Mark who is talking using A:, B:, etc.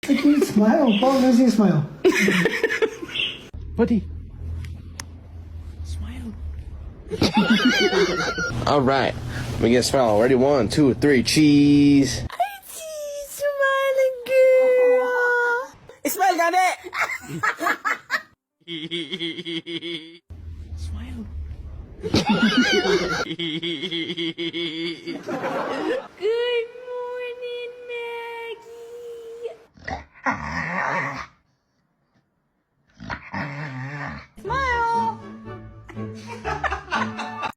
A: I can't smile. Paul, let's see smile. Buddy. Smile.
B: All right. Let me get a smile. Ready? 1, 2, 3. Cheese.
C: Smiling girl. Smile gani.
A: Smile.
C: Good